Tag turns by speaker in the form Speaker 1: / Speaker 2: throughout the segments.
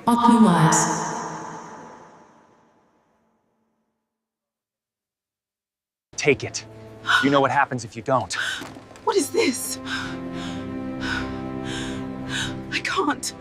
Speaker 1: Occupies.
Speaker 2: Take it. You know what happens if you don't.
Speaker 1: What is this? I can't.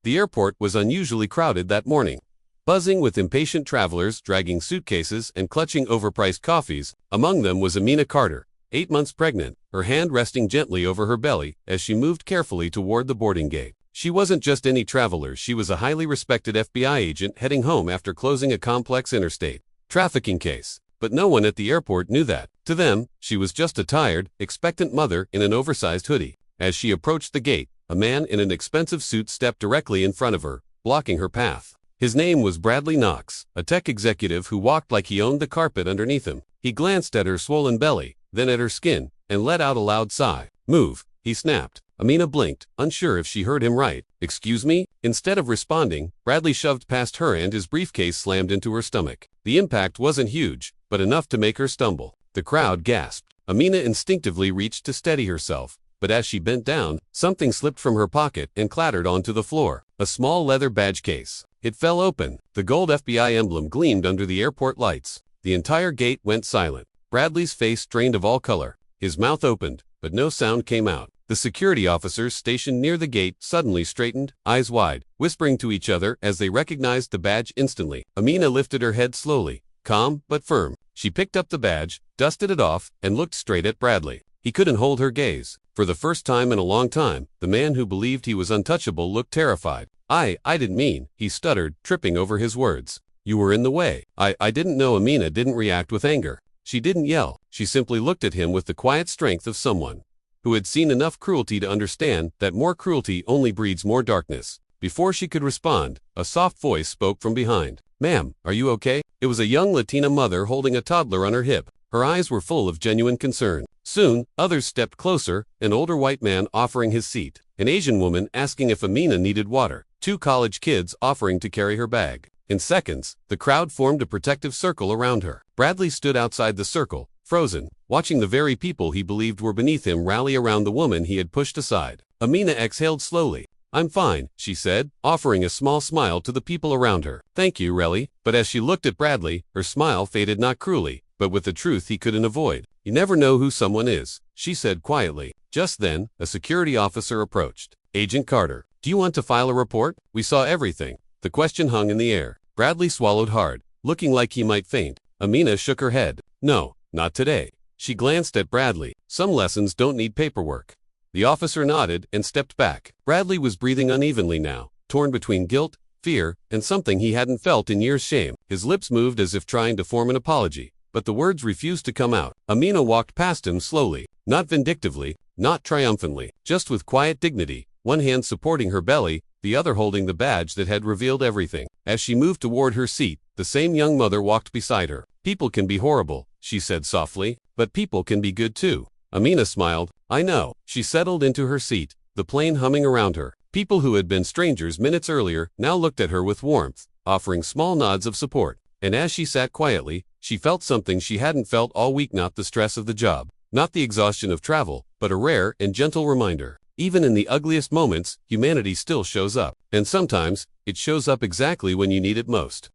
Speaker 3: The airport was unusually crowded that morning. Buzzing with impatient travelers dragging suitcases and clutching overpriced coffees, among them was Amina Carter, 8 months pregnant, her hand resting gently over her belly as she moved carefully toward the boarding gate. She wasn't just any traveler, she was a highly respected FBI agent heading home after closing a complex interstate trafficking case. But no one at the airport knew that. To them, she was just a tired, expectant mother in an oversized hoodie. As she approached the gate, a man in an expensive suit stepped directly in front of her, blocking her path. His name was Bradley Knox, a tech executive who walked like he owned the carpet underneath him. He glanced at her swollen belly, then at her skin, and let out a loud sigh. "Move," he snapped. Amina blinked, unsure if she heard him right. "Excuse me?" Instead of responding, Bradley shoved past her and his briefcase slammed into her stomach. The impact wasn't huge, but enough to make her stumble. The crowd gasped. Amina instinctively reached to steady herself, but as she bent down, something slipped from her pocket and clattered onto the floor. A small leather badge case. It fell open. The gold FBI emblem gleamed under the airport lights. The entire gate went silent. Bradley's face drained of all color. His mouth opened, but no sound came out. The security officers stationed near the gate suddenly straightened, eyes wide, whispering to each other as they recognized the badge instantly. Amina lifted her head slowly, calm but firm. She picked up the badge, dusted it off, and looked straight at Bradley. He couldn't hold her gaze. For the first time in a long time, the man who believed he was untouchable looked terrified. I didn't mean," he stuttered, tripping over his words. "You were in the way. I didn't know." Amina didn't react with anger. She didn't yell. She simply looked at him with the quiet strength of someone who had seen enough cruelty to understand that more cruelty only breeds more darkness. Before she could respond, a soft voice spoke from behind. "Ma'am, are you okay?" It was a young Latina mother holding a toddler on her hip. Her eyes were full of genuine concern. Soon, others stepped closer, an older white man offering his seat, an Asian woman asking if Amina needed water, 2 college kids offering to carry her bag. In seconds, the crowd formed a protective circle around her. Bradley stood outside the circle, frozen, watching the very people he believed were beneath him rally around the woman he had pushed aside. Amina exhaled slowly. "I'm fine," she said, offering a small smile to the people around her. "Thank you, Relly." But as she looked at Bradley, her smile faded not cruelly, but with the truth he couldn't avoid. "You never know who someone is," she said quietly. Just then, a security officer approached. "Agent Carter, do you want to file a report? We saw everything." The question hung in the air. Bradley swallowed hard, looking like he might faint. Amina shook her head. "No, not today." She glanced at Bradley. "Some lessons don't need paperwork." The officer nodded and stepped back. Bradley was breathing unevenly now, torn between guilt, fear, and something he hadn't felt in years: shame. His lips moved as if trying to form an apology, but the words refused to come out. Amina walked past him slowly, not vindictively, not triumphantly, just with quiet dignity, one hand supporting her belly, the other holding the badge that had revealed everything. As she moved toward her seat, the same young mother walked beside her. "People can be horrible," she said softly, "but people can be good too." Amina smiled. "I know." She settled into her seat, the plane humming around her. People who had been strangers minutes earlier now looked at her with warmth, offering small nods of support. And as she sat quietly, she felt something she hadn't felt all week: not the stress of the job, not the exhaustion of travel, but a rare and gentle reminder. Even in the ugliest moments, humanity still shows up. And sometimes, it shows up exactly when you need it most.